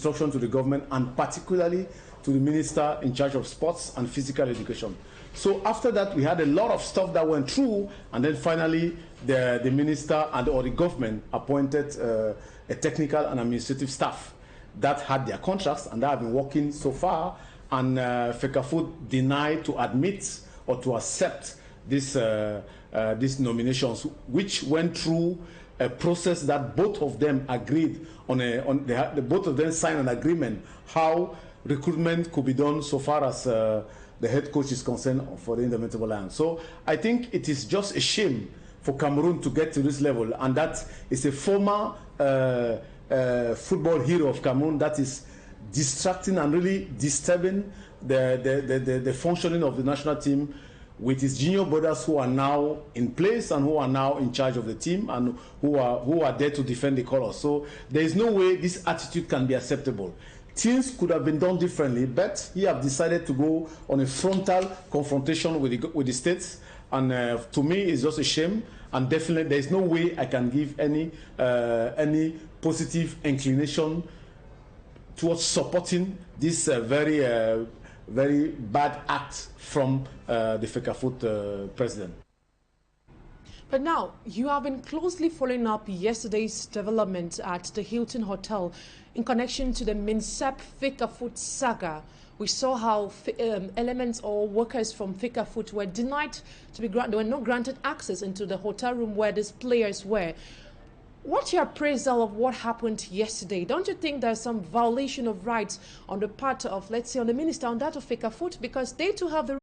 instruction to the government, and particularly to the minister in charge of sports and physical education. So after that, we had a lot of stuff that went through, and then finally the minister or the government appointed a technical and administrative staff that had their contracts and that have been working so far, and FECAFOOT denied to admit or to accept these nominations, which went through a process that both of them agreed on. Both of them signed an agreement how recruitment could be done so far as the head coach is concerned for the Indomitable Lions. So I think it is just a shame for Cameroon to get to this level, and that is a former football hero of Cameroon that is distracting and really disturbing the functioning of the national team, with his junior brothers who are now in place and who are now in charge of the team and who are there to defend the colors. So there is no way this attitude can be acceptable. Things could have been done differently, but he have decided to go on a frontal confrontation with the states, and to me it's just a shame. And definitely there is no way I can give any positive inclination towards supporting this very bad act from the FECAFOOT president. But now, you have been closely following up yesterday's development at the Hilton Hotel in connection to the MINSEP FECAFOOT saga. We saw how elements or workers from FECAFOOT were denied to be granted, they were not granted access into the hotel room where these players were. What's your appraisal of what happened yesterday? Don't you think there's some violation of rights on the part of, let's say, on the minister, on that of FECAFOOT, because they too have the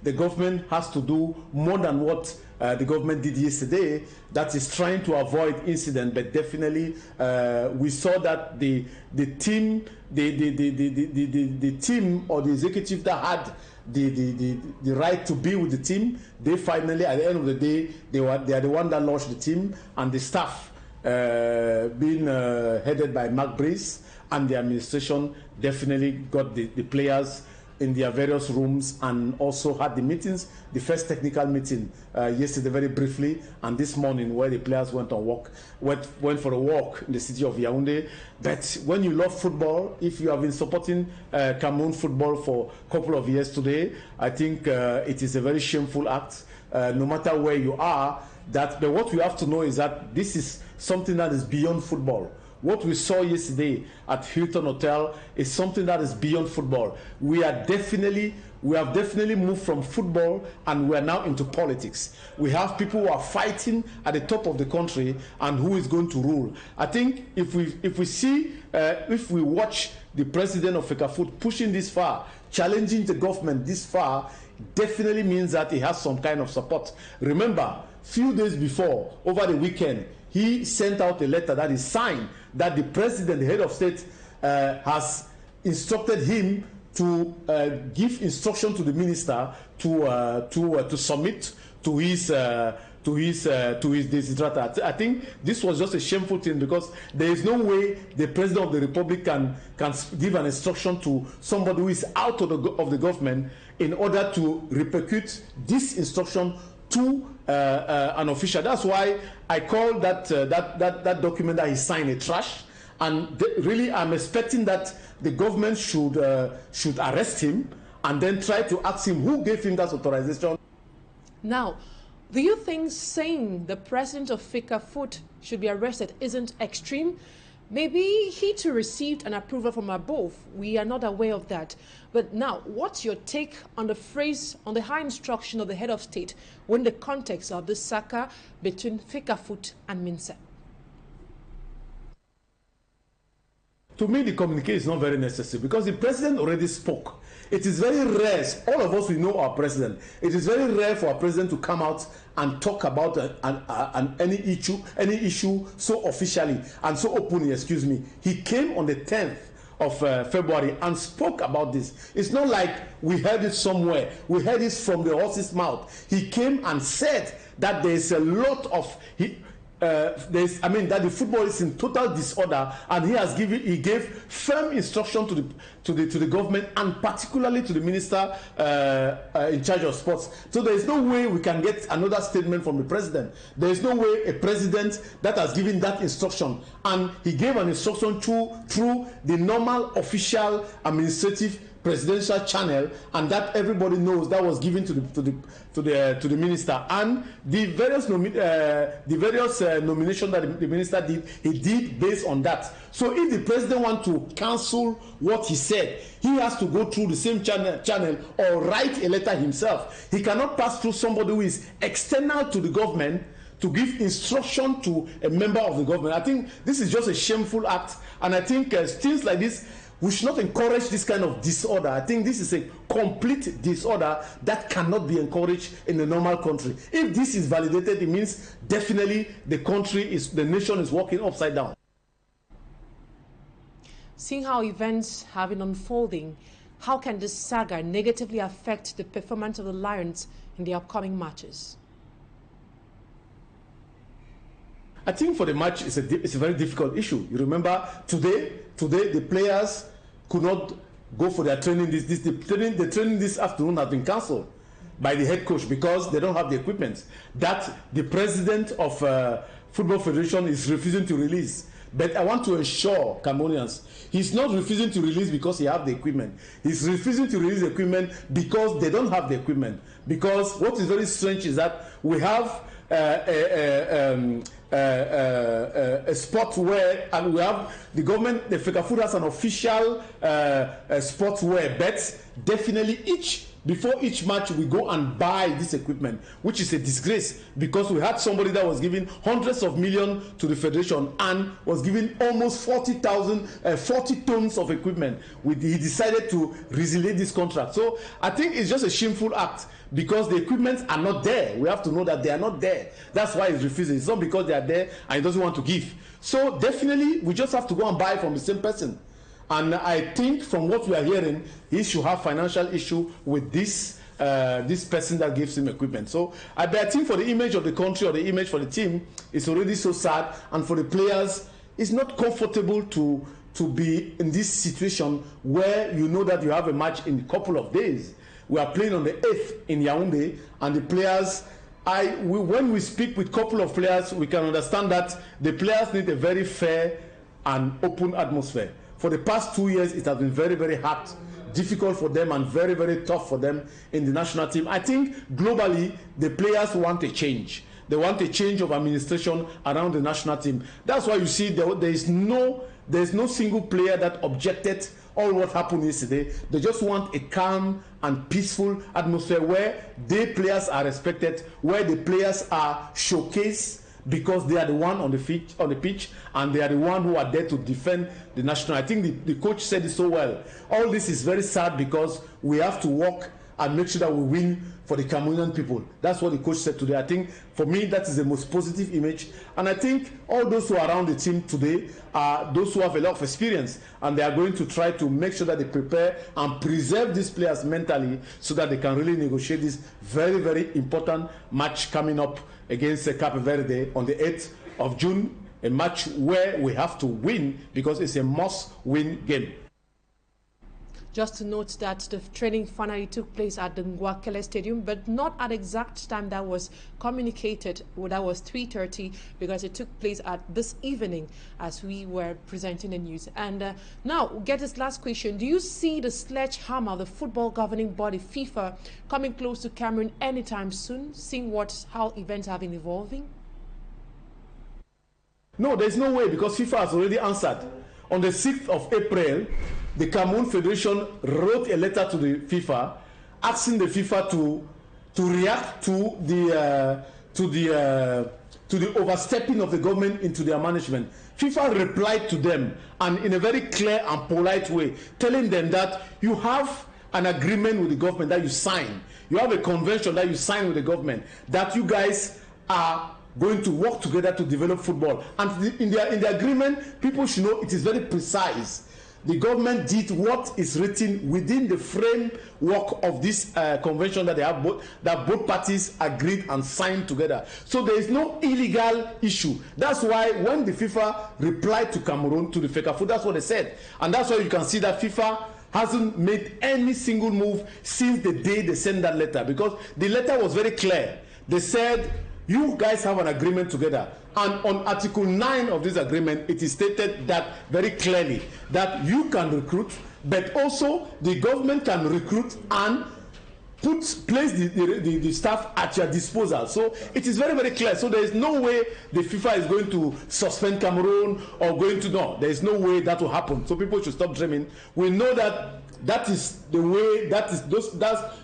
the government has to do more than what the government did yesterday, that is trying to avoid incident. But definitely we saw that the team or the executive that had the right to be with the team, they finally, at the end of the day, they are the one that launched the team, and the staff being headed by Mark Breeze and the administration definitely got the players in their various rooms, and also had the meetings, the first technical meeting yesterday very briefly, and this morning where the players went for a walk in the city of Yaoundé. But when you love football, if you have been supporting Cameroon football for a couple of years today, I think it is a very shameful act, no matter where you are. But what we have to know is that this is something that is beyond football. What we saw yesterday at Hilton Hotel is something that is beyond football. We have definitely moved from football, and we are now into politics. We have people who are fighting at the top of the country, and who is going to rule. I think if we watch the president of FECAFOOT pushing this far, challenging the government this far, definitely means that he has some kind of support. Remember, few days before, over the weekend, he sent out a letter that is signed, that the president, the head of state, has instructed him to give instruction to the minister to submit to his desiderata. I think this was just a shameful thing, because there is no way the president of the republic can give an instruction to somebody who is out of the government in order to repercute this instruction to an official. That's why I call that document that he signed a trash. And really, I'm expecting that the government should arrest him and then try to ask him who gave him that authorization. Now, do you think saying the president of FECAFOOT should be arrested isn't extreme? Maybe he too received an approval from above. We are not aware of that. But now, what's your take on the phrase, on the high instruction of the head of state when the context of the saga between FECAFOOT and MINSEP? To me, the communique is not very necessary because the president already spoke. It is very rare, all of us, we know our president. It is very rare for our president to come out and talk about any issue so officially and so openly, excuse me. He came on the 10th of February and spoke about this. It's not like we heard it somewhere. We heard it from the horse's mouth. He came and said that there is a lot of... that the football is in total disorder, and he gave firm instruction to the government and particularly to the minister in charge of sports. So there is no way we can get another statement from the president. There is no way a president that has given that instruction, and he gave an instruction through the normal official administrative presidential channel, and that everybody knows that was given to the minister, and the various nomination that the minister did, he did based on that. So if the president wants to cancel what he said, he has to go through the same channel or write a letter himself. He cannot pass through somebody who is external to the government to give instruction to a member of the government. I think this is just a shameful act, and I think things like this, we should not encourage this kind of disorder. I think this is a complete disorder that cannot be encouraged in a normal country. If this is validated, it means definitely the nation is walking upside down. Seeing how events have been unfolding, how can this saga negatively affect the performance of the Lions in the upcoming matches? I think for the match, it's a very difficult issue. You remember today the players could not go for their training. The training this afternoon has been cancelled by the head coach because they don't have the equipment that the president of Football Federation is refusing to release. But I want to assure Cameroonians, he's not refusing to release because he has the equipment. He's refusing to release the equipment because they don't have the equipment. Because what is very strange is that we have a sport wear, and we have the government, the FECAFOOT has an official sports wear, but definitely before each match we go and buy this equipment, which is a disgrace because we had somebody that was giving hundreds of millions to the federation and was giving almost 40 tons of equipment. He decided to resiliate this contract. So I think it's just a shameful act because the equipment are not there. We have to know that they are not there. That's why he's refusing. It's not because they are there and he doesn't want to give. So definitely we just have to go and buy from the same person. And I think from what we are hearing, he should have financial issue with this person that gives him equipment. So I think for the image of the country or the image for the team, it's already so sad. And for the players, it's not comfortable to be in this situation where you know that you have a match in a couple of days. We are playing on the 8th in Yaoundé, and the players, when we speak with a couple of players, we can understand that the players need a very fair and open atmosphere. For the past 2 years, it has been very, very hard, difficult for them and very, very tough for them in the national team. I think globally, the players want a change. They want a change of administration around the national team. That's why you see there is no single player that objected all what happened yesterday. They just want a calm and peaceful atmosphere where their players are respected, where the players are showcased, because they are the one on the pitch, and they are the one who are there to defend the national. I think the coach said it so well. All this is very sad because we have to work and make sure that we win for the Cameroonian people. That's what the coach said today. I think for me that is the most positive image, and I think all those who are around the team today are those who have a lot of experience, and they are going to try to make sure that they prepare and preserve these players mentally so that they can really negotiate this very, very important match coming up against Cape Verde on the 8th of June, a match where we have to win because it's a must-win game. Just to note that the training finally took place at the Ngwakele Stadium, but not at the exact time that was communicated. Well, that was 3:30, because it took place at this evening as we were presenting the news. And now, get this last question. Do you see the sledgehammer of the football governing body, FIFA, coming close to Cameroon anytime soon, seeing how events have been evolving? No, there's no way, because FIFA has already answered. On the 6th of April, the Cameroon Federation wrote a letter to the FIFA asking the FIFA to react to the overstepping of the government into their management. FIFA replied to them, and in a very clear and polite way, telling them that you have an agreement with the government that you sign. You have a convention that you sign with the government that you guys are going to work together to develop football. And in the agreement, people should know it is very precise. The government did what is written within the framework of this convention that they have that both parties agreed and signed together. So there is no illegal issue. That's why when the FIFA replied to Cameroon, to the FECAFOOT, that's what they said. And that's why you can see that FIFA hasn't made any single move since the day they sent that letter, because the letter was very clear. They said, you guys have an agreement together. And on Article 9 of this agreement, it is stated that very clearly that you can recruit, but also the government can recruit and place the staff at your disposal. So it is very, very clear. So there is no way the FIFA is going to suspend Cameroon or going to, no, there is no way that will happen. So people should stop dreaming. We know that that is the way,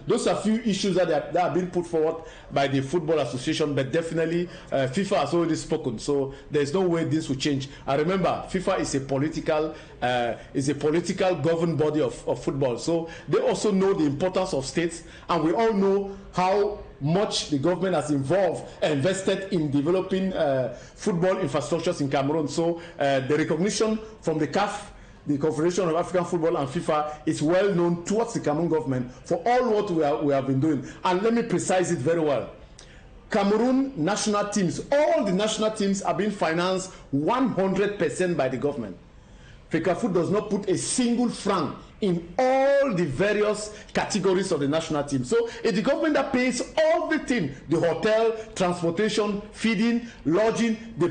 those are few issues that are being put forward by the Football Association, but definitely FIFA has already spoken, so there's no way this will change. And remember, FIFA is a political governing body of football, so they also know the importance of states, and we all know how much the government has invested in developing football infrastructures in Cameroon. So the recognition from the CAF, the Confederation of African Football, and FIFA is well known towards the Cameroon government for all what we have been doing. And let me precise it very well. Cameroon national teams, all the national teams are being financed 100% by the government. FECAFOOT does not put a single franc in all the various categories of the national team. So it's the government that pays everything: the hotel, transportation, feeding, lodging, all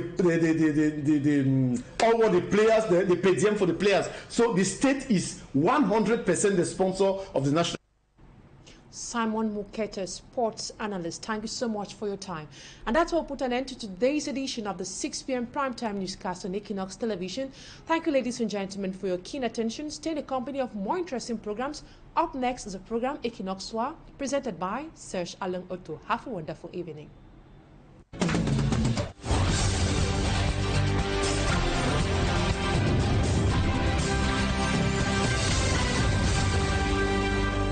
what the players, the per diem for the players. So the state is 100% the sponsor of the national. Simon Mukete, sports analyst, thank you so much for your time. And that's what put an end to today's edition of the 6 p.m. primetime newscast on Equinoxe Television. Thank you, ladies and gentlemen, for your keen attention. Stay in the company of more interesting programs. Up next is a program, Equinoxe, presented by Serge Alain Otto. Have a wonderful evening.